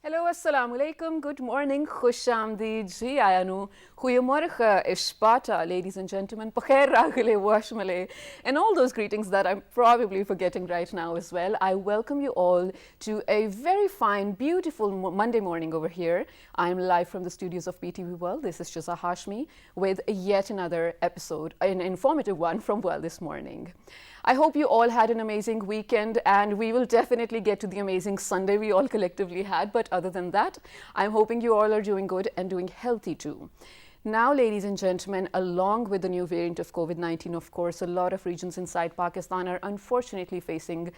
Hallo, assalamu alaikum, good morning, khush aamdeed, ji ayanu, goeiemorgen, ishbata, ladies and gentlemen, pakhair ragale, washmale, and all those greetings that I'm probably forgetting right now as well. I welcome you all to a very fine, beautiful Monday morning over here. I'm live from the studios of PTV World. This is Shiza Hashmi with yet another episode, an informative one from World this morning. I hope you all had an amazing weekend, and we will definitely get to the amazing Sunday we all collectively had. But other than that, I'm hoping you all are doing good and doing healthy too. Now, ladies and gentlemen, along with the new variant of COVID-19, of course, a lot of regions inside Pakistan are unfortunately facing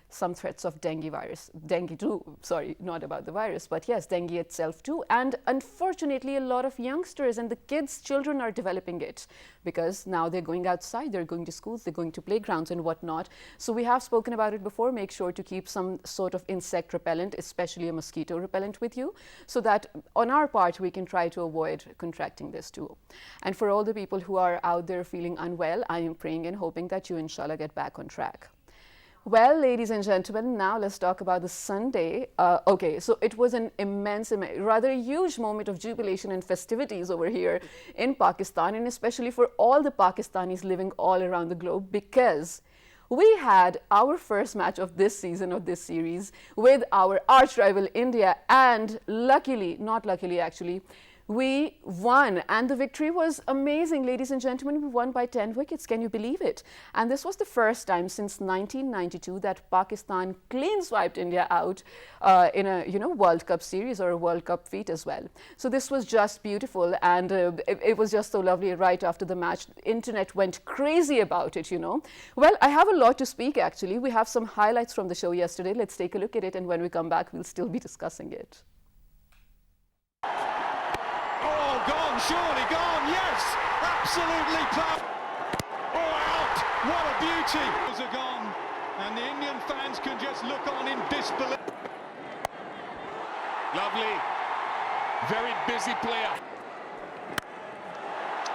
some threats of dengue virus. Dengue too, sorry, not about the virus, but yes, dengue itself too. And unfortunately, a lot of youngsters and the kids, children are developing it because now they're going outside, they're going to schools, they're going to playgrounds and whatnot. So we have spoken about it before. Make sure to keep some sort of insect repellent, especially a mosquito repellent with you, so that on our part, we can try to avoid contracting this too. And for all the people who are out there feeling unwell, I am praying and hoping that you, inshallah, get back on track. Well, ladies and gentlemen, now let's talk about the Sunday. Okay, so it was an immense, rather huge moment of jubilation and festivities over here in Pakistan, and especially for all the Pakistanis living all around the globe, because we had our first match of this season, of this series, with our arch rival India, and luckily, not luckily actually, we won, and the victory was amazing, ladies and gentlemen. We won by 10 wickets. Can you believe it? And this was the first time since 1992 that Pakistan clean swiped India out in a World Cup series or a World Cup feat as well. So this was just beautiful, and it was just so lovely. Right after the match, the internet went crazy about it. Well, I have a lot to speak actually. We have some highlights from the show yesterday. Let's take a look at it, and when we come back, we'll still be discussing it. Gone, surely gone, yes, absolutely powerful. Oh, out, what a beauty. Those are gone, and the Indian fans can just look on in disbelief. Lovely, very busy player.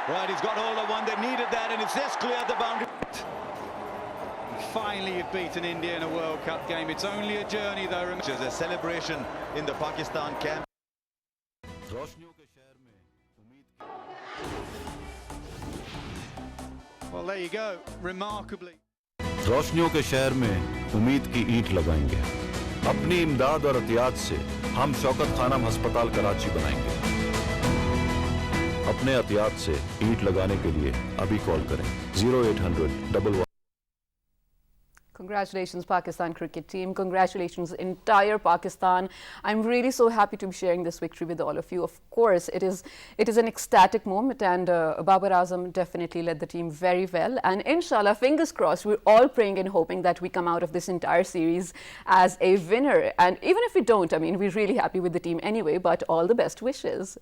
Right, he's got hold of one, they needed that, and it's just cleared the boundary. Finally you've beaten India in a World Cup game. It's only a journey though. There's a celebration in the Pakistan camp. Well, there you go, remarkably. रोशनियों के शहर में उम्मीद की ईंट लगाएंगे। अपनी इमदाद और एहतियात से हम शौकत खानम अस्पताल कराची बनाएंगे। अपने एहतियात से ईंट लगाने के लिए अभी कॉल करें 0800 Congratulations, Pakistan cricket team. Congratulations, entire Pakistan. I'm really so happy to be sharing this victory with all of you. Of course, it is an ecstatic moment, and Babar Azam definitely led the team very well. And inshallah, fingers crossed, we're all praying and hoping that we come out of this entire series as a winner. And even if we don't, I mean, we're really happy with the team anyway, but all the best wishes.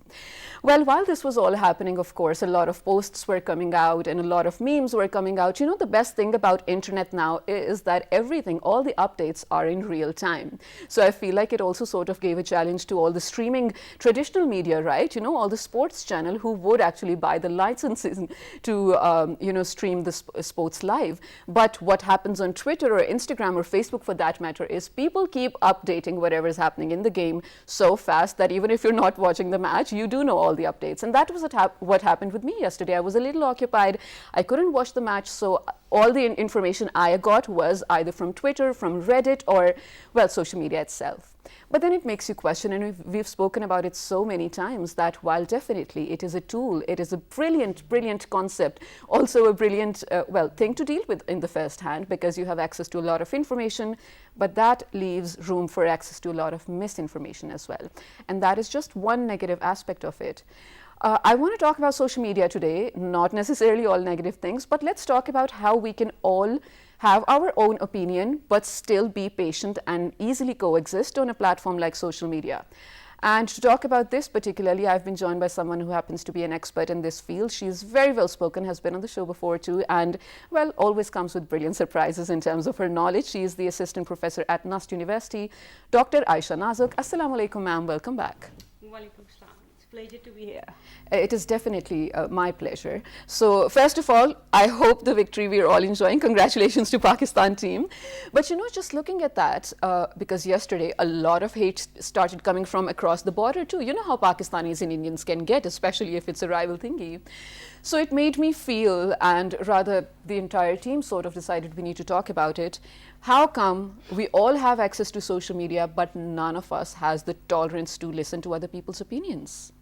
Well, while this was all happening, of course, a lot of posts were coming out and a lot of memes were coming out. The best thing about internet now is that everything, all the updates are in real time. So I feel like it also sort of gave a challenge to all the streaming traditional media, right? All the sports channel who would actually buy the licenses to, stream the sports live. But what happens on Twitter or Instagram or Facebook for that matter is people keep updating whatever is happening in the game so fast that even if you're not watching the match, you do know all the updates. And that was what happened with me yesterday. I was a little occupied. I couldn't watch the match, so all the information I got was either from Twitter, from Reddit, or, well, social media itself. But then it makes you question, and we've spoken about it so many times, that while definitely it is a tool, it is a brilliant, brilliant concept, also a brilliant, thing to deal with in the first hand, because you have access to a lot of information, but that leaves room for access to a lot of misinformation as well. And that is just one negative aspect of it. I want to talk about social media today, not necessarily all negative things, but let's talk about how we can all have our own opinion, but still be patient and easily coexist on a platform like social media. And to talk about this particularly, I've been joined by someone who happens to be an expert in this field. She's very well spoken, has been on the show before too, and, well, always comes with brilliant surprises in terms of her knowledge. She is the assistant professor at Nostril University, Dr. Aisha Nazuk. Assalamu alaikum, ma'am. Welcome back. Walaikum salam. pleasure to be here. It is definitely my pleasure. So first of all, I hope the victory we are all enjoying. Congratulations to Pakistan team. But you know, just looking at that, because yesterday a lot of hate started coming from across the border too. You know how Pakistanis and Indians can get, especially if it's a rival thingy. So it made me feel, and rather the entire team sort of decided we need to talk about it. How come we all have access to social media, but none of us has the tolerance to listen to other people's opinions?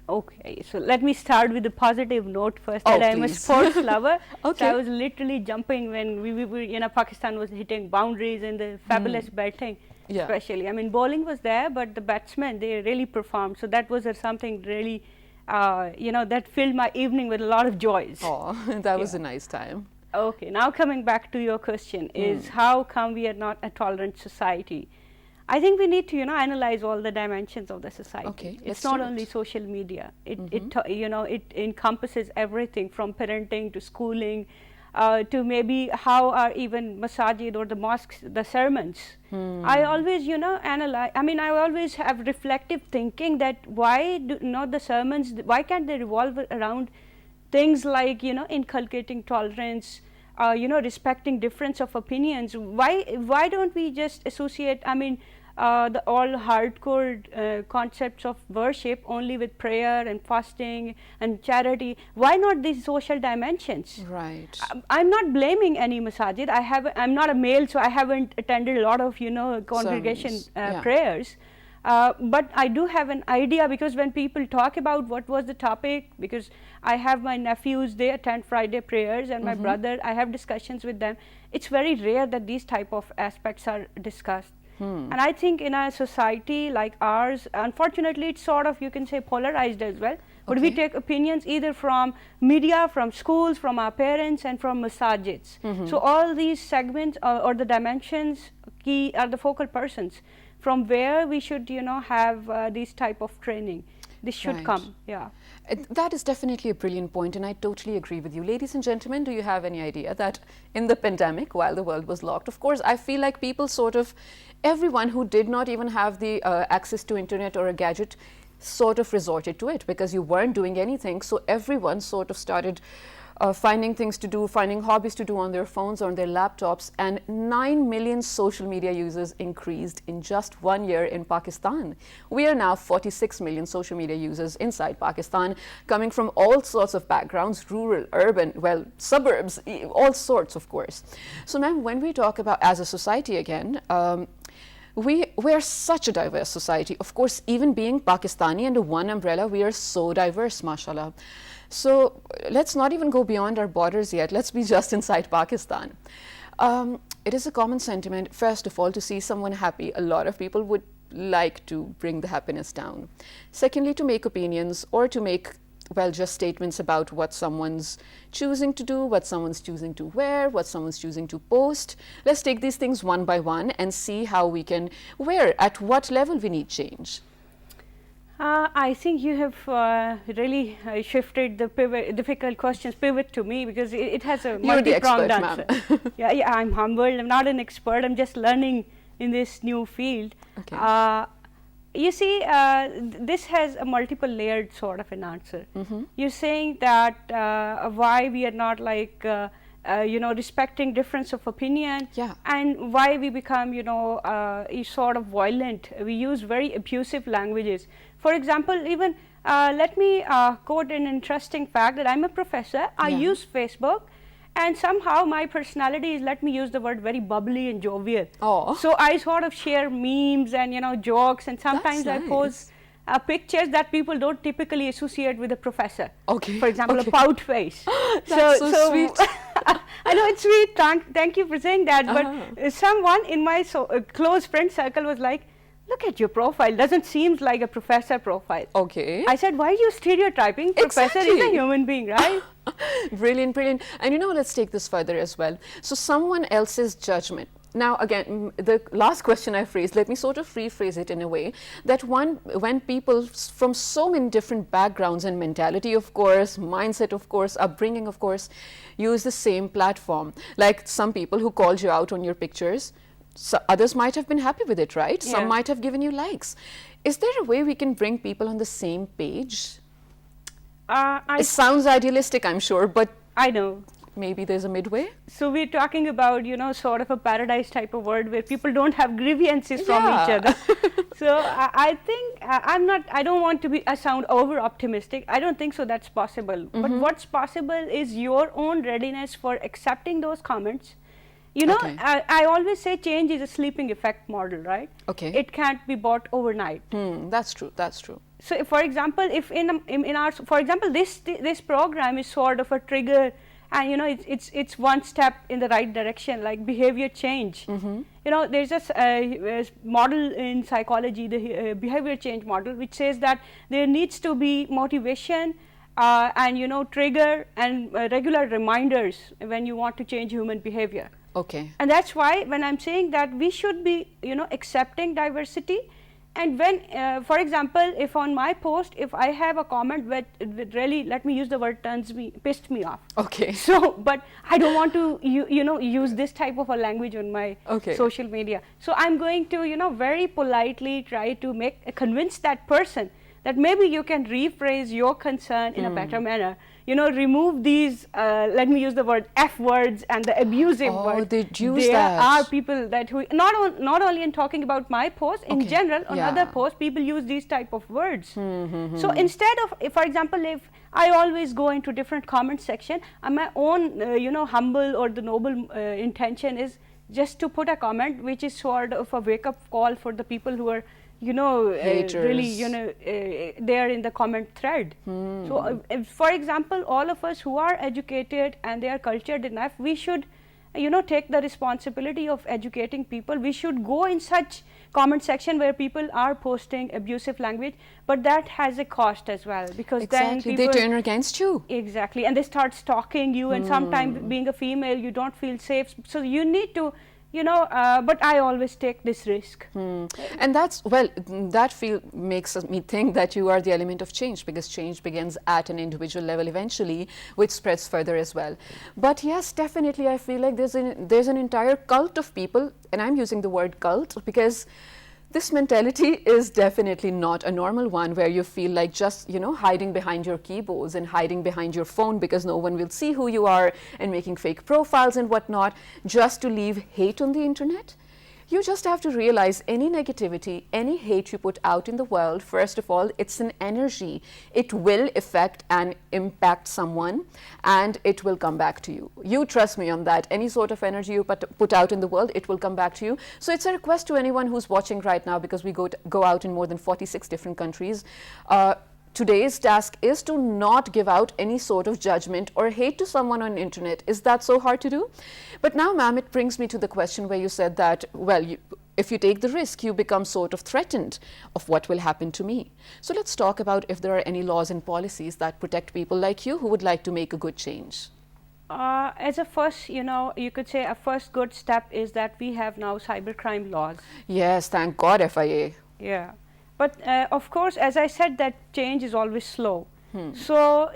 Okay, so let me start with a positive note first. Oh, That I'm a please. sports lover. Okay. So I was literally jumping when we were, you know, Pakistan was hitting boundaries and the fabulous batting, Yeah. especially. I mean, bowling was there, but the batsmen, they really performed. So that was something really, you know, that filled my evening with a lot of joys. Oh, that was a nice time. Okay, now coming back to your question is how come we are not a tolerant society? I think we need to, you know, analyze all the dimensions of the society. Okay, let's it's not do only it. social media. You know, it encompasses everything from parenting to schooling, to maybe how are even masajid or the mosques, the sermons. I always, you know, analyze. I mean, I always have reflective thinking that why do not the sermons? Why can't they revolve around things like, you know, inculcating tolerance, you know, respecting difference of opinions? Why don't we just associate, I mean, the all hardcore concepts of worship only with prayer and fasting and charity? Why not these social dimensions? Right. I'm not blaming any masajid. I'm not a male, so I haven't attended a lot of, you know, congregation Sermons, yeah. prayers. But I do have an idea, because when people talk about what was the topic, because I have my nephews, they attend Friday prayers, and my brother, I have discussions with them. It's very rare that these type of aspects are discussed. And I think in a society like ours, unfortunately, it's sort of, you can say, polarized as well. But we take opinions either from media, from schools, from our parents, and from masajids. So all these segments or the dimensions key are the focal persons from where we should, you know, have these type of training. This should Right. come, yeah. That is definitely a brilliant point, and I totally agree with you. Ladies and gentlemen, do you have any idea that in the pandemic, while the world was locked, of course, I feel like people sort of, everyone who did not even have the access to internet or a gadget sort of resorted to it, because you weren't doing anything. So everyone sort of started finding things to do, finding hobbies to do on their phones or on their laptops, and 9 million social media users increased in just 1 year in Pakistan. We are now 46 million social media users inside Pakistan, coming from all sorts of backgrounds, rural, urban, well, suburbs, all sorts, of course. So ma'am, when we talk about as a society again, we're such a diverse society. Of course, even being Pakistani under one umbrella, we are so diverse, mashallah. So let's not even go beyond our borders yet. Let's be just inside Pakistan. It is a common sentiment, first of all, to see someone happy. A lot of people would like to bring the happiness down. Secondly, to make opinions or to make, well, just statements about what someone's choosing to do, what someone's choosing to wear, what someone's choosing to post. Let's take these things one by one and see how we can, at what level we need change. I think you have really shifted the difficult questions pivot to me, because it has a You're the multi-pronged expert, answer. yeah, I'm humbled. I'm not an expert. I'm just learning in this new field. Okay. You see, this has a multiple layered sort of an answer. You're saying that why we are not like, you know, respecting difference of opinion, Yeah. and why we become, you know, sort of violent. We use very abusive languages. For example, even let me quote an interesting fact that I'm a professor. I use Facebook, and somehow my personality is, let me use the word, very bubbly and jovial. Oh. So I sort of share memes and, you know, jokes, and sometimes I nice. post pictures that people don't typically associate with a professor. Okay. For example, Okay. a pout face. That's so sweet. I know it's sweet. Thank you for saying that. But someone in my close friend circle was like, look at your profile, doesn't seem like a professor profile. Okay. I said, why are you stereotyping? Professor is a Exactly. human being, right? Brilliant, brilliant. And you know, let's take this further as well. So someone else's judgment. Now, again, the last question I phrased, let me sort of rephrase it in a way that when people from so many different backgrounds and mentality, of course, mindset, of course, upbringing, of course, use the same platform. Like some people who called you out on your pictures, so others might have been happy with it, right? Yeah. Some might have given you likes. Is there a way we can bring people on the same page? I It sounds idealistic, I'm sure, but know. maybe there's a midway? So we're talking about, sort of a paradise type of world where people don't have grievances from each Yeah. other. So I think I don't want to sound over optimistic. I don't think so that's possible. But what's possible is your own readiness for accepting those comments. Okay. I always say change is a sleeping effect model, right? Okay. It can't be bought overnight. That's true, that's true. So for example, if in our, for example, this program is sort of a trigger, and it's one step in the right direction, like behavior change. There's a model in psychology, the behavior change model, which says that there needs to be motivation and trigger and regular reminders when you want to change human behavior. Okay. And that's why when I'm saying that we should be accepting diversity. And when, for example, if on my post, if I have a comment that really, let me use the word, pissed me off. Okay. So, but I don't want to, use this type of a language on my social media. So I'm going to, very politely try to convince that person that maybe you can rephrase your concern in a better manner. Remove these, let me use the word F words and the abusive words. They'd use there that. are people that who, not only in talking about my post, in general, on other posts, people use these type of words. So instead of, for example, if I always go into different comment section, my own, humble or the noble intention is just to put a comment which is sort of a wake-up call for the people who are really, they are in the comment thread. So, for example, all of us who are educated and they are cultured enough, we should, take the responsibility of educating people. We should go in such comment section where people are posting abusive language, but that has a cost as well, because then people, they turn against you. Exactly, and they start stalking you, and sometimes being a female, you don't feel safe. So you need to, but I always take this risk. And that's, well, that makes me think that you are the element of change, because change begins at an individual level eventually, which spreads further as well. But yes, definitely I feel like there's an entire cult of people, and I'm using the word cult because this mentality is definitely not a normal one, where you feel like just, hiding behind your keyboards and hiding behind your phone because no one will see who you are, and making fake profiles and whatnot just to leave hate on the internet. You just have to realize any negativity, any hate you put out in the world, first of all, it's an energy. It will affect and impact someone, and it will come back to you. You trust me on that. Any sort of energy you put out in the world, it will come back to you. So it's a request to anyone who's watching right now, because we go out in more than 46 different countries. Today's task is to not give out any sort of judgment or hate to someone on the internet. Is that so hard to do? But now, ma'am, it brings me to the question where you said that, well, if you take the risk, you become sort of threatened of what will happen to me. So let's talk about if there are any laws and policies that protect people like you who would like to make a good change. As a first, you could say a first good step is that we have now cybercrime laws. Yes, thank God, FIA. Yeah. But of course, as I said, that change is always slow. So,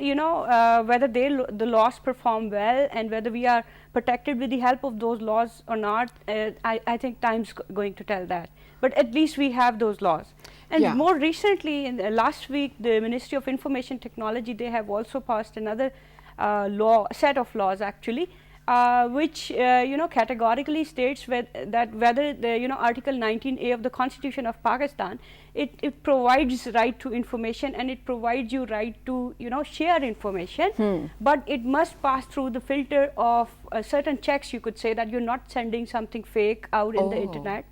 whether the laws perform well and whether we are protected with the help of those laws or not, I think time's going to tell that. But at least we have those laws. And more recently, in last week, the Ministry of Information Technology, they have also passed another set of laws actually, which categorically states that whether the Article 19A of the Constitution of Pakistan, it provides right to information, and it provides you right to share information, but it must pass through the filter of certain checks. You could say that you're not sending something fake out in the internet,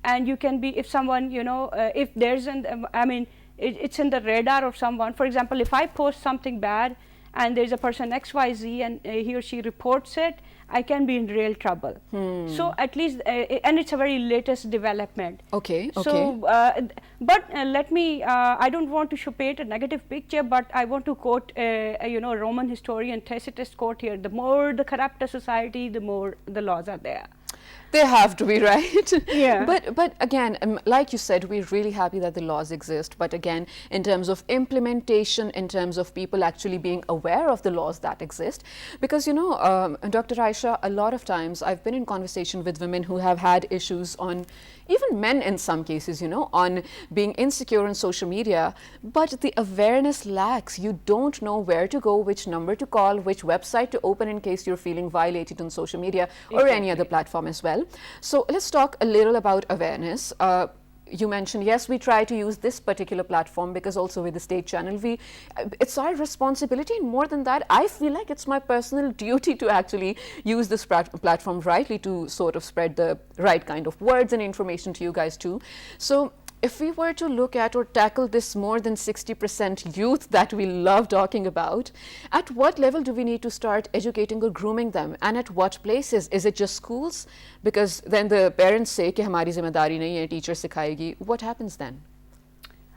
and you can be, if someone if there's it's in the radar of someone. For example, if I post something bad and there's a person XYZ and he or she reports it, I can be in real trouble. So at least, and it's a very latest development. Okay. So, but let me, I don't want to paint a negative picture, but I want to quote a Roman historian Tacitus quote here: the more the corrupt a society, the more the laws are there. They have to be, right? Yeah. But again, like you said, we're really happy that the laws exist. But again, in terms of implementation, in terms of people actually being aware of the laws that exist, because Dr. Aisha, a lot of times I've been in conversation with women who have had issues on, even men in some cases, on being insecure on social media, but the awareness lacks. You don't know where to go, which number to call, which website to open in case you're feeling violated on social media or any other platform as well. So let's talk a little about awareness. You mentioned, yes, we try to use this particular platform because also with the state channel, it's our responsibility. And more than that, I feel like it's my personal duty to actually use this platform rightly to sort of spread the right kind of words and information to you guys too. So if we were to look at or tackle this more than 60% youth that we love talking about, at what level do we need to start educating or grooming them, and at what places? Is it just schools? Because then the parents say कि हमारी ज़िम्मेदारी नहीं है, teacher सिखाएगी. What happens then?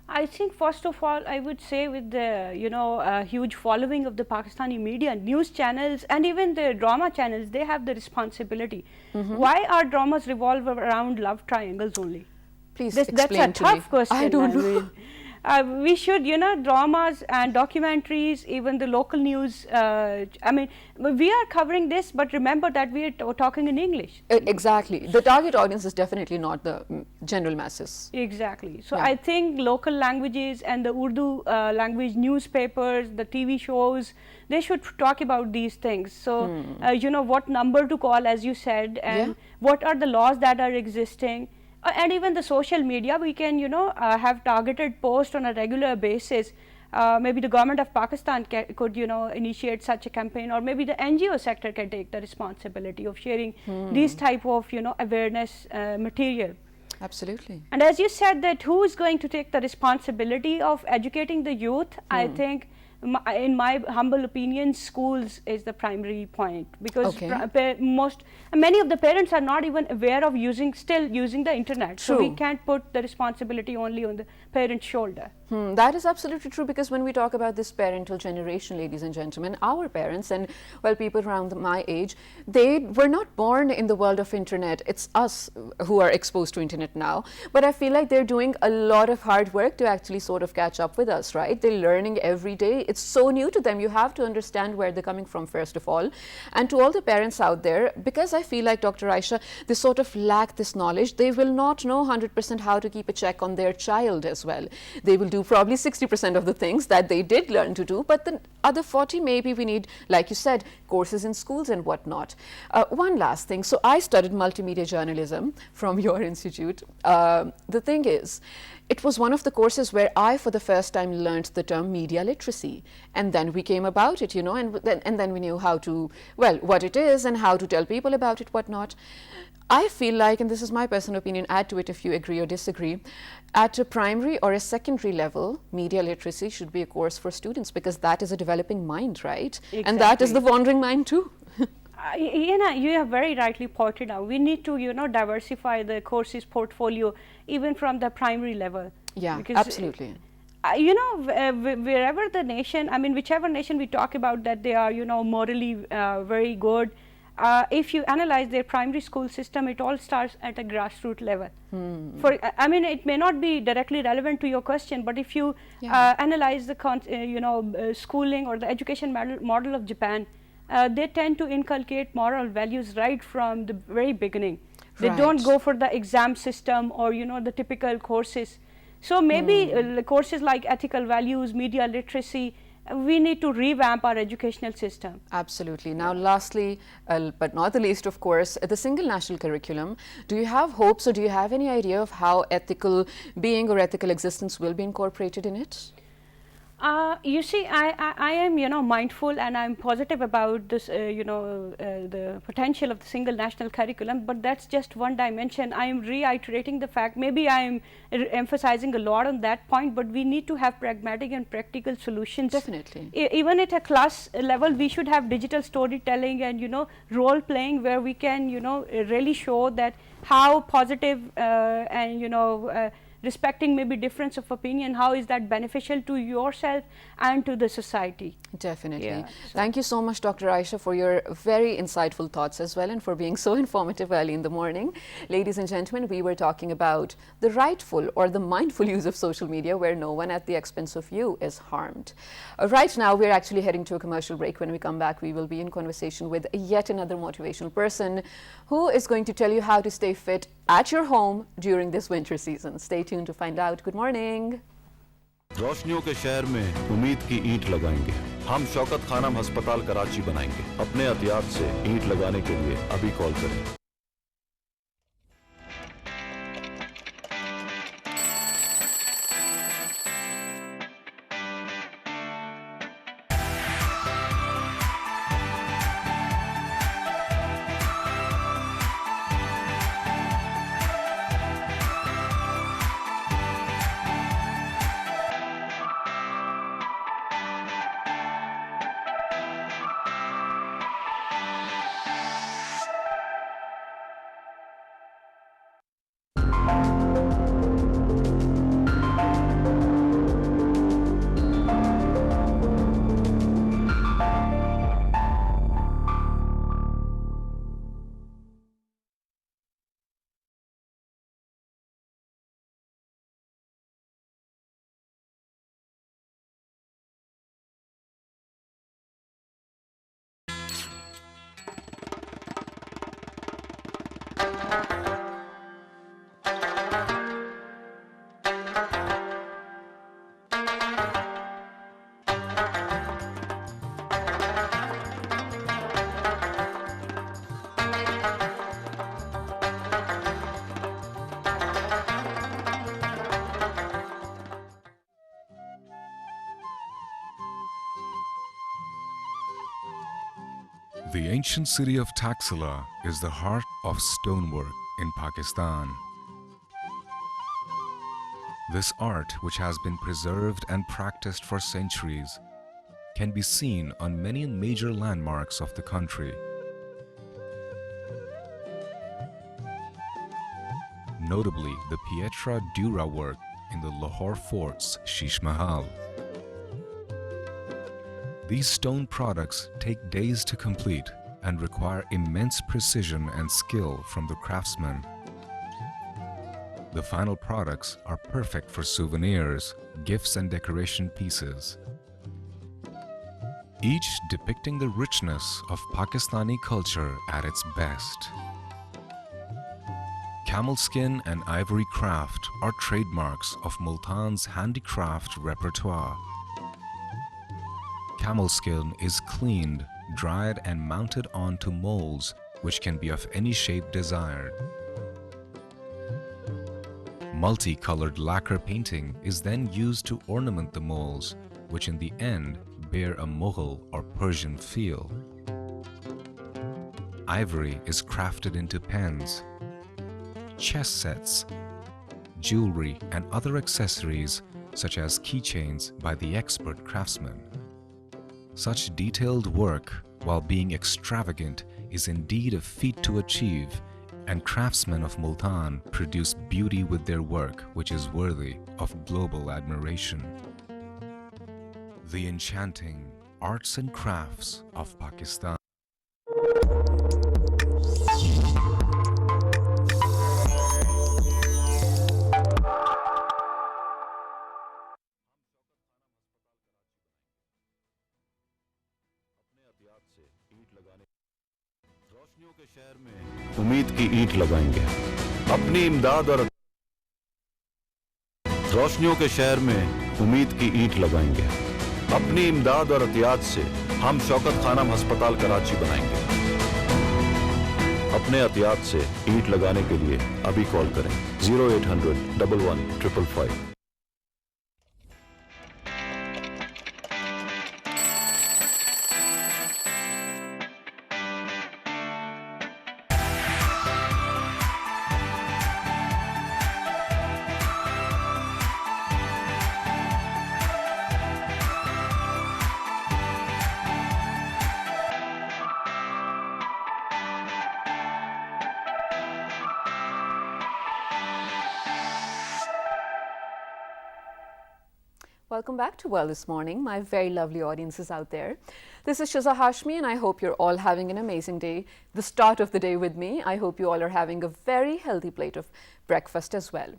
I think first of all, I would say with the huge following of the Pakistani media, news channels, and even the drama channels, they have the responsibility. Why are dramas revolve around love triangles only? Please That's explain a to me. tough question. I don't know. We should, dramas and documentaries, even the local news. I mean, we are covering this, but remember that we are talking in English. Exactly. The target audience is definitely not the general masses. Exactly. So Yeah. I think local languages and the Urdu language newspapers, the TV shows, they should talk about these things. So, what number to call, as you said, and what are the laws that are existing. And even the social media, we can, have targeted posts on a regular basis. Maybe the government of Pakistan could, initiate such a campaign, or maybe the NGO sector can take the responsibility of sharing these type of, awareness material. Absolutely. And as you said, that who is going to take the responsibility of educating the youth? I think, in my humble opinion, schools is the primary point, because many of the parents are not even aware of still using the internet. True. So we can't put the responsibility only on the parent's shoulder. That is absolutely true, because when we talk about this parental generation, ladies and gentlemen, our parents and, well, people around my age, they were not born in the world of internet. It's us who are exposed to internet now. But I feel like they're doing a lot of hard work to actually sort of catch up with us, right? They're learning every day. It's so new to them. You have to understand where they're coming from, first of all. And to all the parents out there, because I feel like, Dr. Aisha, they sort of lack this knowledge. They will not know 100% how to keep a check on their child as well. They will do probably 60% of the things that they did learn to do, but the other 40, maybe we need, like you said, courses in schools and whatnot. One last thing. So I studied multimedia journalism from your institute. The thing is, it was one of the courses where I, for the first time, learned the term media literacy. And then we came about it, and then we knew how to, well, what it is and how to tell people about it, whatnot. I feel like, and this is my personal opinion, add to it if you agree or disagree, at a primary or a secondary level, media literacy should be a course for students, because that is a developing mind, right? Exactly. And that is the wandering mind too. You have very rightly pointed out, we need to, diversify the courses portfolio even from the primary level. Yeah, because, absolutely. Wherever the nation, I mean, whichever nation we talk about that they are, morally very good, if you analyze their primary school system, it all starts at a grassroots level. I mean, it may not be directly relevant to your question, but if you analyze the schooling or the education model of Japan, they tend to inculcate moral values right from the very beginning. They don't go for the exam system or, the typical courses. So maybe courses like ethical values, media literacy, we need to revamp our educational system. Absolutely. Now, lastly, but not the least, of course, the single national curriculum. Do you have hopes, or do you have any idea of how ethical being or ethical existence will be incorporated in it? You see, I am, mindful, and I'm positive about this, the potential of the single national curriculum, but that's just one dimension. I am reiterating the fact, maybe I am emphasizing a lot on that point, but we need to have pragmatic and practical solutions. Definitely. Even at a class level, we should have digital storytelling and, role playing, where we can, really show that how positive and, respecting maybe difference of opinion, how is that beneficial to yourself and to the society? Definitely. Yeah, Thank you so much, Dr. Aisha, for your very insightful thoughts as well and for being so informative early in the morning. Ladies and gentlemen, we were talking about the rightful or the mindful use of social media where no one at the expense of you is harmed. Right now, we're actually heading to a commercial break. When we come back, we will be in conversation with yet another motivational person who is going to tell you how to stay fit at your home during this winter season. Stay tuned to find out. Good morning. रोशनियों के शहर में उम्मीद की ईंट लगाएंगे। हम शौकत खानम अस्पताल कराची बनाएंगे। अपने एहतियात से ईंट लगाने के लिए अभी कॉल करें। The ancient city of Taxila is the heart of stonework in Pakistan. This art, which has been preserved and practiced for centuries, can be seen on many major landmarks of the country. Notably, the Pietra Dura work in the Lahore Fort's Sheesh Mahal. These stone products take days to complete and require immense precision and skill from the craftsmen. The final products are perfect for souvenirs, gifts and decoration pieces, each depicting the richness of Pakistani culture at its best. Camel skin and ivory craft are trademarks of Multan's handicraft repertoire. Camel skin is cleaned, dried and mounted onto molds which can be of any shape desired. Multicolored lacquer painting is then used to ornament the molds, which in the end bear a Mughal or Persian feel. Ivory is crafted into pens, chess sets, jewelry and other accessories such as keychains by the expert craftsmen. Such detailed work, while being extravagant, is indeed a feat to achieve, and craftsmen of Multan produce beauty with their work which is worthy of global admiration. The enchanting arts and crafts of Pakistan. रोशनियों के शहर में उम्मीद की ईंट लगाएंगे। अपनी इमदाद और रोशनियों के शहर में उम्मीद की ईंट लगाएंगे। अपनी इमदाद और एहतियात से हम शौकत खानम अस्पताल कराची बनाएंगे। अपने एहतियात से ईंट लगाने के लिए अभी कॉल करें 0800 11 555। Welcome back to Well This Morning, my very lovely audiences out there. This is Shiza Hashmi, and I hope you're all having an amazing day. The start of the day with me. I hope you all are having a very healthy plate of breakfast as well.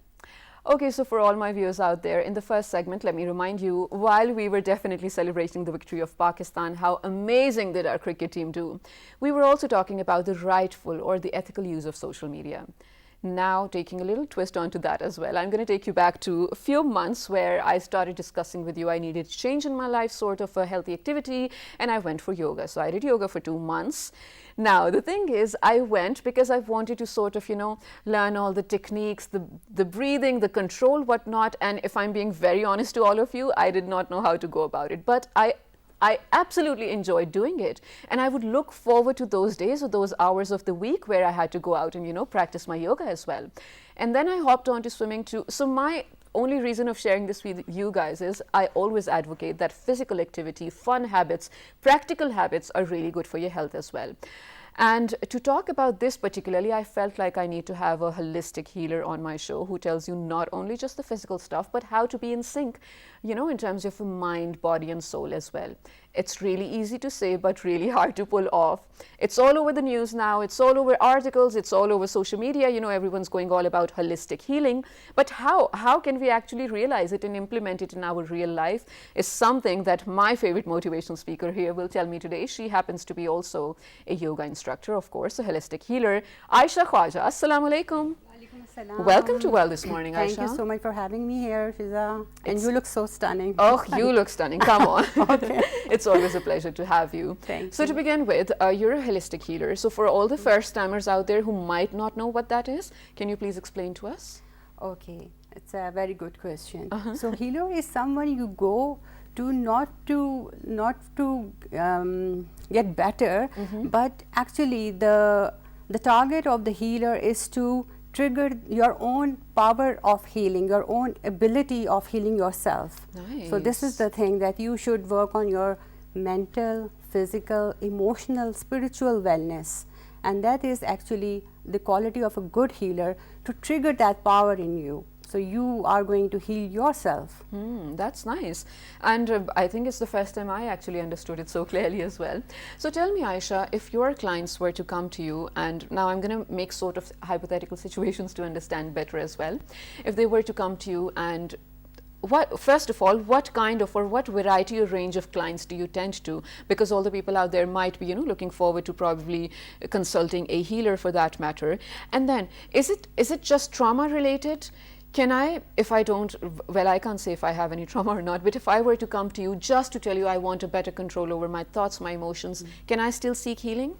Okay, so for all my viewers out there, in the first segment, let me remind you, while we were definitely celebrating the victory of Pakistan, how amazing did our cricket team do, we were also talking about the rightful or the ethical use of social media. Now, taking a little twist onto that as well, I'm going to take you back to a few months where I started discussing with you I needed change in my life, sort of a healthy activity, and I went for yoga. So I did yoga for 2 months. Now, the thing is, I went because I wanted to sort of, learn all the techniques, the breathing, the control, whatnot. And if I'm being very honest to all of you, I did not know how to go about it. But I absolutely enjoyed doing it, and I would look forward to those days or those hours of the week where I had to go out and practice my yoga as well. And then I hopped on to swimming too. So my only reason of sharing this with you guys is I always advocate that physical activity, fun habits, practical habits are really good for your health as well. And to talk about this particularly, I felt like I need to have a holistic healer on my show who tells you not only just the physical stuff, but how to be in sync, in terms of mind, body, and soul as well. It's really easy to say, but really hard to pull off. It's all over the news now. It's all over articles. It's all over social media. Everyone's going all about holistic healing. But how can we actually realize it and implement it in our real life is something that my favorite motivational speaker here will tell me today. She happens to be also a yoga instructor, of course, a holistic healer. Aisha Khwaja, Assalamu alaikum. Welcome to Well This Morning, Aisha. Thank you so much for having me here, Shiza. And you look so stunning. Oh, you look stunning. Come on. Okay. It's always a pleasure to have you. Thank so you. to begin with, you're a holistic healer. So for all the first-timers out there who might not know what that is, can you please explain to us? Okay, it's a very good question. So healer is someone you go to not to get better, but actually the target of the healer is to trigger your own power of healing, your own ability of healing yourself. Nice. So this is the thing that you should work on your mental, physical, emotional, spiritual wellness. And that is actually the quality of a good healer, to trigger that power in you. So you are going to heal yourself. That's nice. And I think it's the first time I actually understood it so clearly as well. So tell me, Aisha, if your clients were to come to you, and now I'm going to make sort of hypothetical situations to understand better as well. If they were to come to you, and first of all, what kind of or what variety or range of clients do you tend to? Because all the people out there might be, looking forward to probably consulting a healer for that matter. And then, is it just trauma related? Can I, if I don't, well, I can't say if I have any trauma or not, but if I were to come to you just to tell you I want a better control over my thoughts, my emotions, can I still seek healing?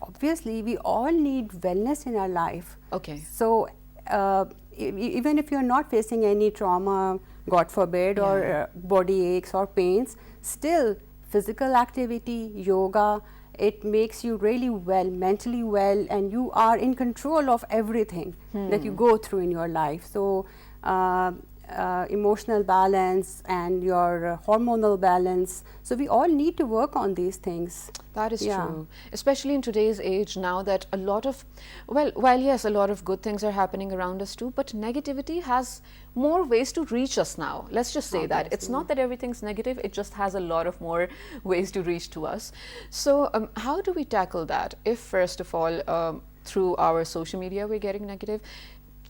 Obviously, we all need wellness in our life. Okay. So even if you're not facing any trauma, God forbid, or body aches or pains, still physical activity, yoga, it makes you really well, mentally well, and you are in control of everything that you go through in your life. So emotional balance and your hormonal balance. So we all need to work on these things. That is true, especially in today's age now that a lot of, while yes, a lot of good things are happening around us too, but negativity has more ways to reach us now. Let's just say that. It's not that everything's negative, it just has a lot of more ways to reach to us. So how do we tackle that? If first of all, through our social media, we're getting negative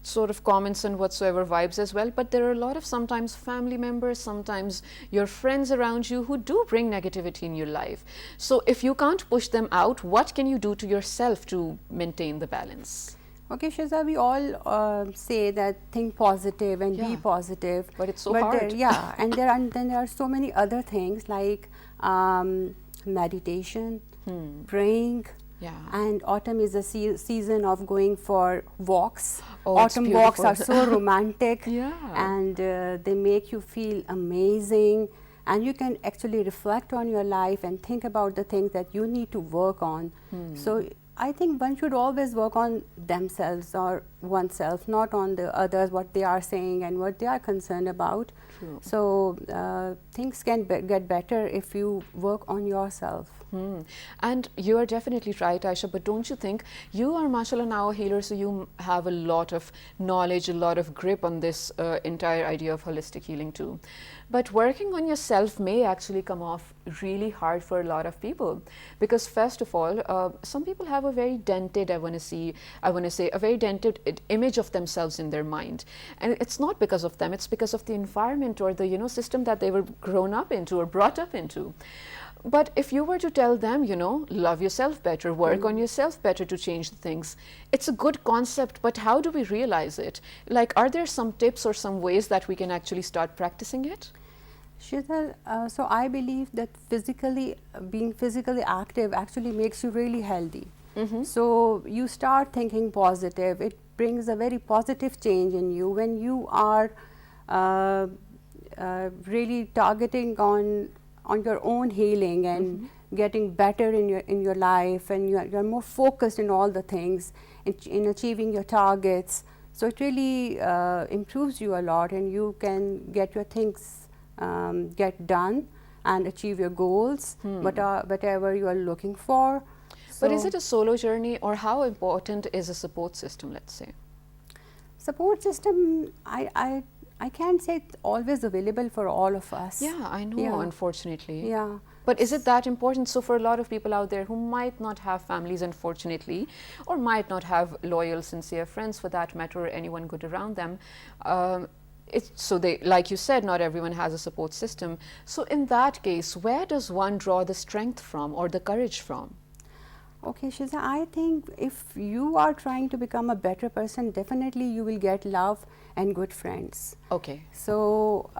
sort of comments and whatsoever vibes as well, but there are a lot of sometimes family members, sometimes your friends around you who do bring negativity in your life. So if you can't push them out, what can you do to yourself to maintain the balance? Okay, Shiza, we all say that think positive and be positive. But it's so hard. And then there are so many other things like meditation, praying. And autumn is a season of going for walks. Autumn walks are so romantic, and they make you feel amazing, and you can actually reflect on your life and think about the things that you need to work on. So I think one should always work on themselves, or oneself, not on the others, what they are saying and what they are concerned about. True. So things can get better if you work on yourself. And you are definitely right, Aisha, but don't you think you are, mashallah, now a healer, so you have a lot of knowledge, a lot of grip on this entire idea of holistic healing too. But working on yourself may actually come off really hard for a lot of people, because first of all, some people have a very dented, I want to say, a very dented image of themselves in their mind. And it's not because of them, it's because of the environment or the, system that they were grown up into or brought up into. But if you were to tell them, love yourself better, work on yourself better to change the things, it's a good concept, but how do we realize it? Like, are there some tips or some ways that we can actually start practicing it? Shizal, so I believe that being physically active actually makes you really healthy. So you start thinking positive. It brings a very positive change in you when you are really targeting on your own healing and getting better in your life, and you're more focused in all the things, in achieving your targets. So it really improves you a lot, and you can get your things get done and achieve your goals, whatever you are looking for. But is it a solo journey, or how important is a support system, let's say? Support system, I can't say it's always available for all of us. Yeah, I know, unfortunately. Yeah. But is it that important? So for a lot of people out there who might not have families, unfortunately, or might not have loyal, sincere friends for that matter, or anyone good around them, so they, like you said, not everyone has a support system. So in that case, where does one draw the strength from or the courage from? Okay, Shiza, I think if you are trying to become a better person, definitely you will get love and good friends. Okay. So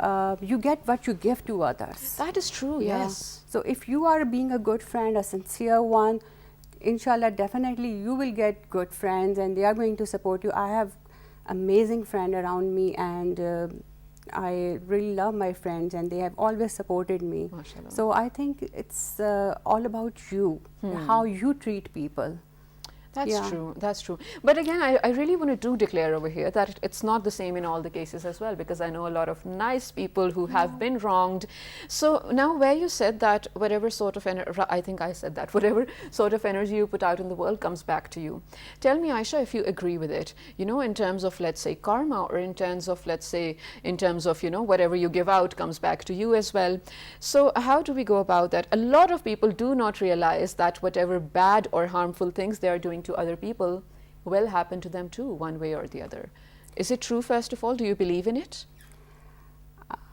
you get what you give to others. That is true, yes. So if you are being a good friend, a sincere one, inshallah, definitely you will get good friends and they are going to support you. I have amazing friend around me, and I really love my friends, and they have always supported me. Mashallah. So I think it's all about you, how you treat people. That's true, that's true. But again, I really want to declare over here that it's not the same in all the cases as well, because I know a lot of nice people who have been wronged. So now where you said that whatever sort of I think I said that, whatever sort of energy you put out in the world comes back to you. Tell me, Aisha, if you agree with it, in terms of, let's say, karma, or in terms of, let's say, whatever you give out comes back to you as well. So how do we go about that? A lot of people do not realize that whatever bad or harmful things they are doing to other people will happen to them too, one way or the other. Is it true, first of all? Do you believe in it?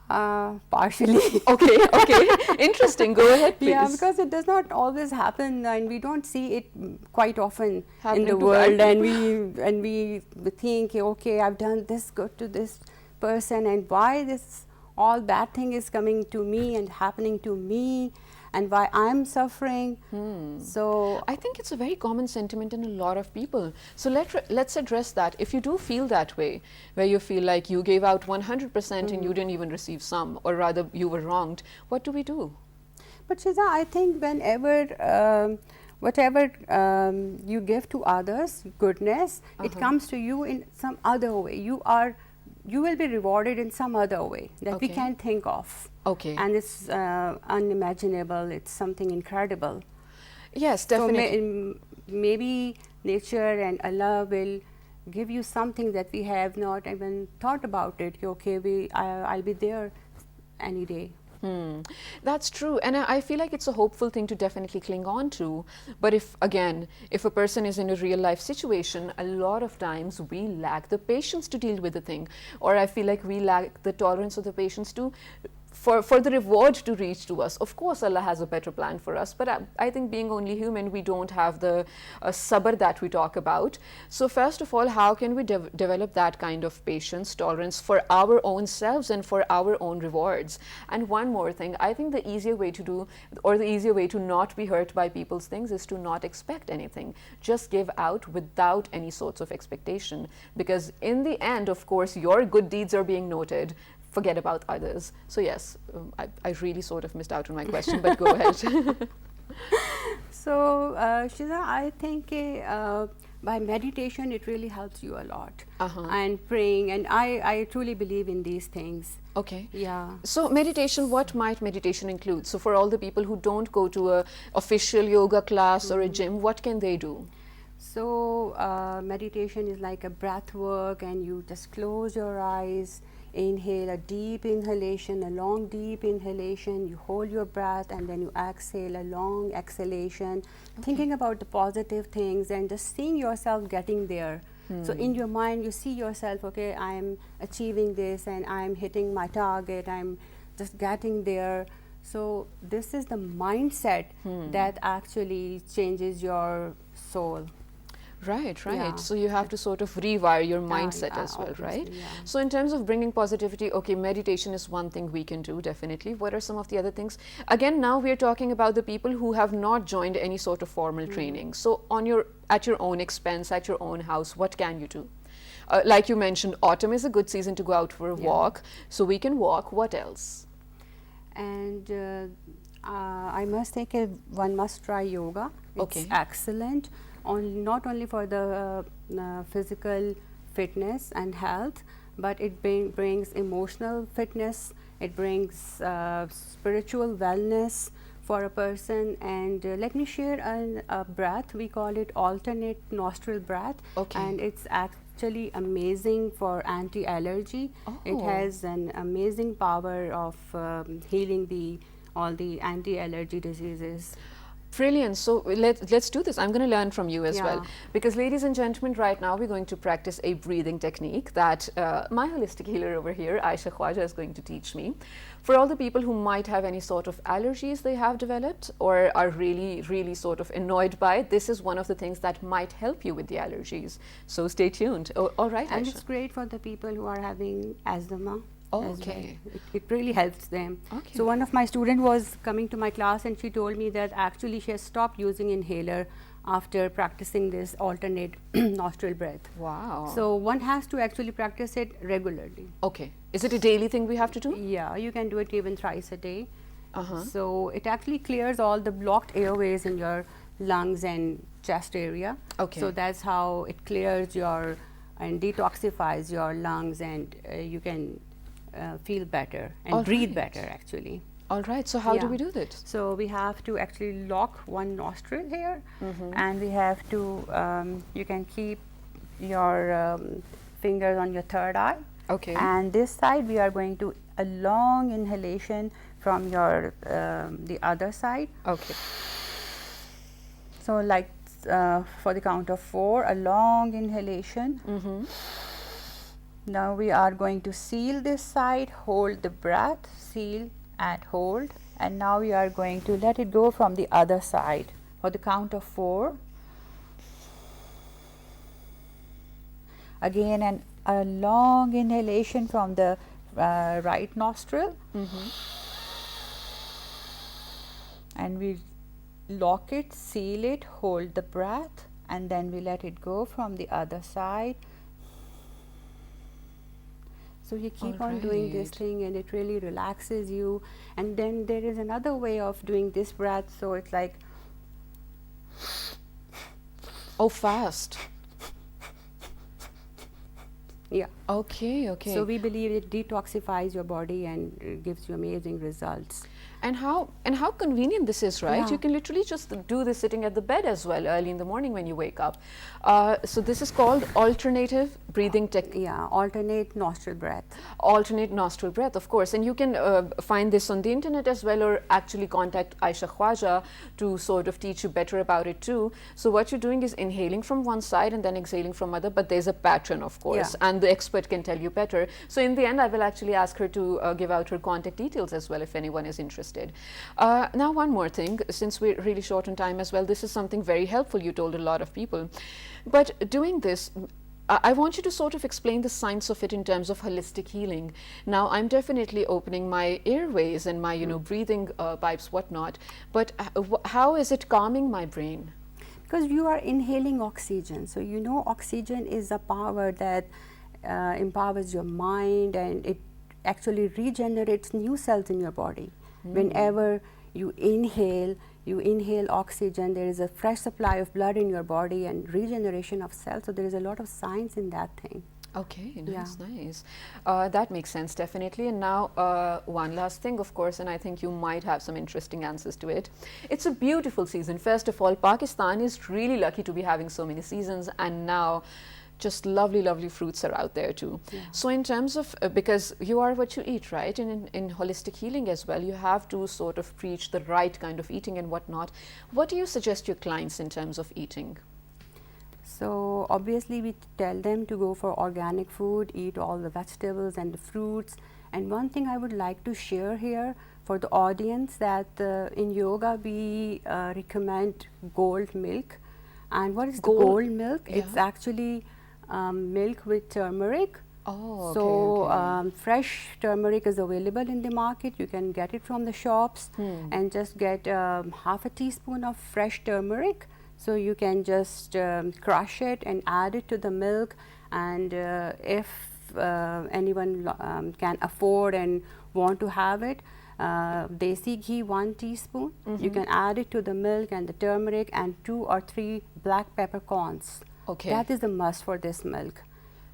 Partially. Okay. Interesting. Go ahead, please. Yeah, because it does not always happen, and we don't see it quite often Happening in the to world. bad And we think, okay, I've done this good to this person, and why this all bad thing is coming to me and happening to me, and why I'm suffering. So I think it's a very common sentiment in a lot of people. So let's address that. If you do feel that way, where you feel like you gave out 100% and you didn't even receive some, or rather you were wronged, what do we do? But Shiza, I think whenever whatever you give to others, goodness, it comes to you in some other way. You will be rewarded in some other way that we can't think of. Okay. And it's unimaginable. It's something incredible. Yes, definitely. So maybe nature and Allah will give you something that we have not even thought about it. Okay, I'll be there any day. That's true, and I feel like it's a hopeful thing to definitely cling on to. But if a person is in a real life situation, a lot of times we lack the patience to deal with the thing, or I feel like we lack the tolerance or the patience to for the reward to reach to us. Of course, Allah has a better plan for us, but I think being only human, we don't have the sabr that we talk about. So first of all, how can we develop that kind of patience, tolerance for our own selves and for our own rewards? And one more thing, I think the easier way to do, or the easier way to not be hurt by people's things, is to not expect anything. Just give out without any sorts of expectation, because in the end, of course, your good deeds are being noted. Forget about others. So yes, I really sort of missed out on my question, but go ahead. So Shiza, I think by meditation, it really helps you a lot. Uh-huh. And praying, and I truly believe in these things. Okay. Yeah. So meditation, what might meditation include? So for all the people who don't go to a official yoga class or a gym, what can they do? So meditation is like a breath work, and you just close your eyes, inhale a deep inhalation, a long deep inhalation, you hold your breath, and then you exhale a long exhalation, thinking about the positive things and just seeing yourself getting there. So in your mind you see yourself, okay, I am achieving this and I am hitting my target, I am just getting there. So this is the mindset that actually changes your soul. Right, right. Yeah. So you have to sort of rewire your mindset yeah, as well, right? obviously, yeah. So in terms of bringing positivity, okay, meditation is one thing we can do, definitely. What are some of the other things? Again, now we're talking about the people who have not joined any sort of formal training. So at your own expense, at your own house, what can you do? Like you mentioned, autumn is a good season to go out for a walk. So we can walk. What else? And I must say one must try yoga. It's Okay. excellent, not only for the physical fitness and health, but it brings emotional fitness, it brings spiritual wellness for a person. And let me share a breath, we call it alternate nostril breath. Okay. And it's actually amazing for anti-allergy. It Oh. has an amazing power of healing all the anti-allergy diseases. Brilliant. So let's do this. I'm going to learn from you as well. Yeah. Because ladies and gentlemen, right now we're going to practice a breathing technique that my holistic healer over here, Aisha Khwaja, is going to teach me. For all the people who might have any sort of allergies they have developed or are really, really sort of annoyed by it, this is one of the things that might help you with the allergies. So stay tuned. Oh, all right, And Aisha. it's great for the people who are having asthma. Oh, as okay. well. It really helps them. Okay. So one of my students was coming to my class and she told me that actually she has stopped using inhaler after practicing this alternate nostril breath. Wow. So one has to actually practice it regularly. Okay. Is it a daily thing we have to do? Yeah, you can do it even thrice a day. Uh-huh. So it actually clears all the blocked airways in your lungs and chest area. Okay. So that's how it clears and detoxifies your lungs, and you can feel better and All breathe right. better actually. All right. So how do Yeah. we do that? So we have to actually lock one nostril here, and we have to, you can keep your fingers on your third eye. Okay. And this side we are going to a long inhalation from your the other side. Okay. So like for the count of 4, a long inhalation. Now we are going to seal this side, hold the breath, seal and hold, and now we are going to let it go from the other side for the count of 4. Again, a long inhalation from the right nostril, and we lock it, seal it, hold the breath, and then we let it go from the other side. So you keep on doing this Alright. thing, and it really relaxes you. And then there is another way of doing this breath, so it's like, Oh, fast. yeah. Okay, okay. So we believe it detoxifies your body and gives you amazing results. And how convenient this is, right? Yeah. You can literally just do this sitting at the bed as well, early in the morning when you wake up. So this is called alternative breathing technique. Yeah, alternate nostril breath. Alternate nostril breath, of course. And you can find this on the internet as well, or actually contact Aisha Khwaja to sort of teach you better about it too. So what you're doing is inhaling from one side and then exhaling from other, but there's a pattern, of course, Yeah. and the expert can tell you better. So in the end, I will actually ask her to give out her contact details as well if anyone is interested. Now, one more thing, since we're really short on time as well, this is something very helpful you told a lot of people. But doing this, I want you to sort of explain the science of it in terms of holistic healing. Now, I'm definitely opening my airways and my, breathing pipes, whatnot. But how is it calming my brain? Because you are inhaling oxygen. So you know oxygen is a power that empowers your mind, and it actually regenerates new cells in your body. Whenever you inhale oxygen, there is a fresh supply of blood in your body and regeneration of cells. So there is a lot of science in that thing. Okay, Yeah. nice. That makes sense, definitely. And now, one last thing, of course, and I think you might have some interesting answers to it. It's a beautiful season. First of all, Pakistan is really lucky to be having so many seasons, and now just lovely, lovely fruits are out there too. Yeah. So in terms of, because you are what you eat, right? In holistic healing as well, you have to sort of preach the right kind of eating and whatnot. What do you suggest your clients in terms of eating? So obviously we tell them to go for organic food, eat all the vegetables and the fruits. And one thing I would like to share here for the audience, that in yoga we recommend gold milk. And what is the gold milk? Yeah. It's actually milk with turmeric. Oh, okay, So okay. fresh turmeric is available in the market. You can get it from the shops and just get half a teaspoon of fresh turmeric. So you can just crush it and add it to the milk. And if anyone can afford and want to have it, desi ghee 1 teaspoon. You can add it to the milk and the turmeric and 2 or 3 black peppercorns. Okay. That is a must for this milk,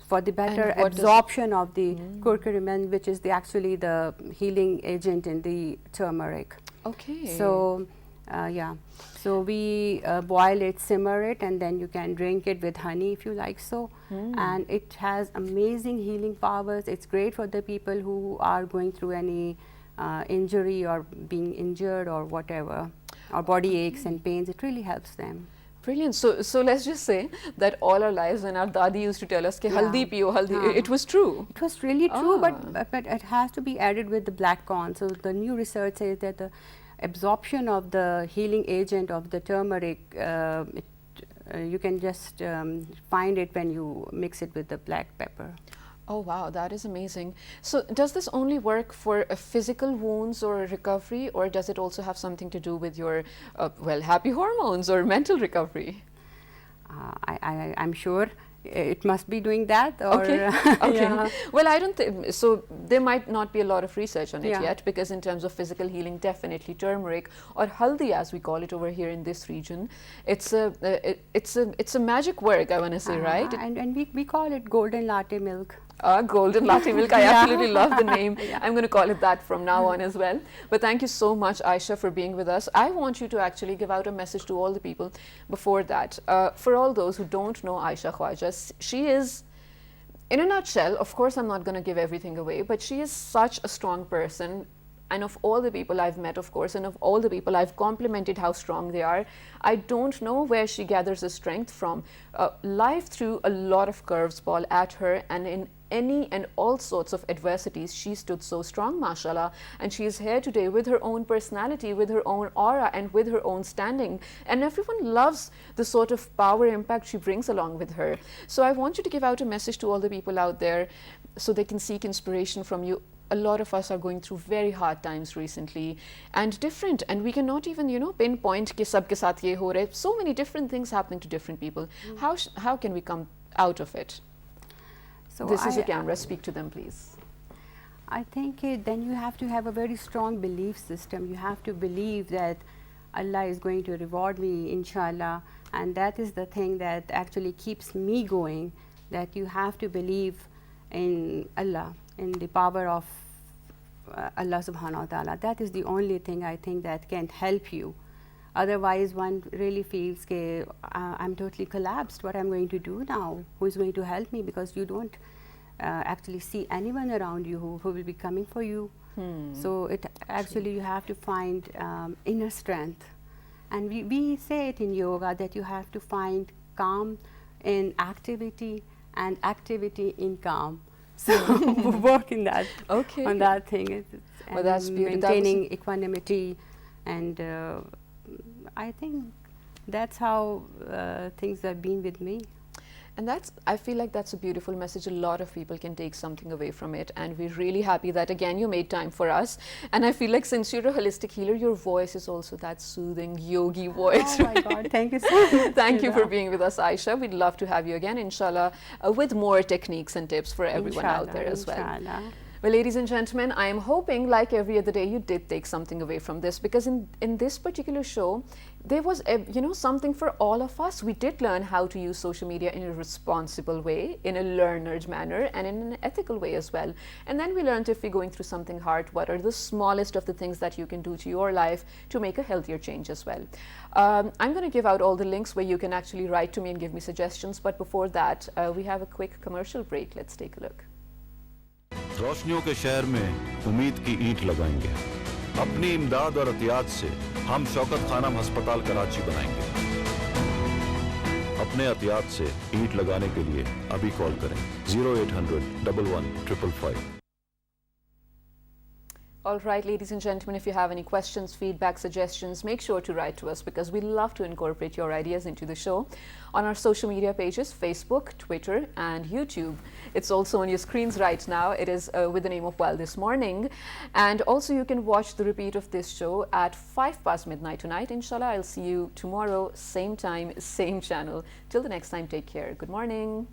for the better what does- absorption of the curcumin, which is actually the healing agent in the turmeric. Okay. So yeah, so we boil it, simmer it, and then you can drink it with honey if you like so. And it has amazing healing powers. It's great for the people who are going through any injury or being injured or whatever, or body aches and pains. It really helps them. Brilliant. So let's just say that all our lives, when our dadi used to tell us, "Ke haldi piyo, haldi," it was true. It was really true, Ah. but it has to be added with the black corn. So the new research says that the absorption of the healing agent of the turmeric, you can just find it when you mix it with the black pepper. Oh wow, that is amazing. So does this only work for physical wounds or recovery, or does it also have something to do with your, well, happy hormones or mental recovery? I'm sure it must be doing that. Or Okay. Okay. yeah. Well, I don't think so. There might not be a lot of research on it Yeah. yet, because in terms of physical healing, definitely turmeric, or haldi as we call it over here in this region, it's a magic work, I want to say, right? And we call it golden latte milk. Golden latte milk. I absolutely love the name. I'm going to call it that from now on as well. But thank you so much, Aisha, for being with us. I want you to actually give out a message to all the people before that. For all those who don't know Aisha Khwaja, she is, in a nutshell, of course I'm not going to give everything away, but she is such a strong person. And of all the people I've met, of course, and of all the people I've complimented how strong they are, I don't know where she gathers the strength from. Life threw a lot of curveball at her, and in any and all sorts of adversities, she stood so strong, mashallah. And she is here today with her own personality, with her own aura, and with her own standing. And everyone loves the sort of power impact she brings along with her. So I want you to give out a message to all the people out there so they can seek inspiration from you. A lot of us are going through very hard times recently, and different, and we cannot even, pinpoint ki sab ke saath ye ho rahe. So many different things happening to different people. How can we come out of it? So This is a camera. Speak to them, please. I think then you have to have a very strong belief system. You have to believe that Allah is going to reward me, inshallah, and that is the thing that actually keeps me going, that you have to believe in Allah, in the power of Allah subhanahu wa ta'ala. That is the only thing I think that can help you. Otherwise, one really feels, I'm totally collapsed. What I'm going to do now? Who is going to help me? Because you don't actually see anyone around you who will be coming for you. So actually you have to find inner strength. And we say it in yoga that you have to find calm in activity and activity in calm. So work in that, Okay. on that thing. Well, that's beautiful. Maintaining equanimity, and I think that's how things have been with me. And I feel like that's a beautiful message. A lot of people can take something away from it, and we're really happy that again you made time for us. And I feel like since you're a holistic healer, your voice is also that soothing yogi voice. Oh my God, thank you so much. Thank you for being with us, Aisha. We'd love to have you again, inshallah, with more techniques and tips for everyone out there as well. Inshallah. Well, ladies and gentlemen, I am hoping, like every other day, you did take something away from this, because in this particular show, there was, something for all of us. We did learn how to use social media in a responsible way, in a learned manner, and in an ethical way as well. And then we learned, if we're going through something hard, what are the smallest of the things that you can do to your life to make a healthier change as well. I'm going to give out all the links where you can actually write to me and give me suggestions. But before that, we have a quick commercial break. Let's take a look. रोशनियों के शहर में उम्मीद की ईंट लगाएंगे। अपनी इमदाद और एहतियात से हम शौकत खानम अस्पताल कराची बनाएंगे। अपने एहतियात से ईंट लगाने के लिए अभी कॉल करें 0800 11 555। All right, ladies and gentlemen, if you have any questions, feedback, suggestions, make sure to write to us, because we love to incorporate your ideas into the show on our social media pages, Facebook, Twitter, and YouTube. It's also on your screens right now. It is with the name of Well This Morning. And also you can watch the repeat of this show at 5 past midnight tonight. Inshallah, I'll see you tomorrow, same time, same channel. Till the next time, take care. Good morning.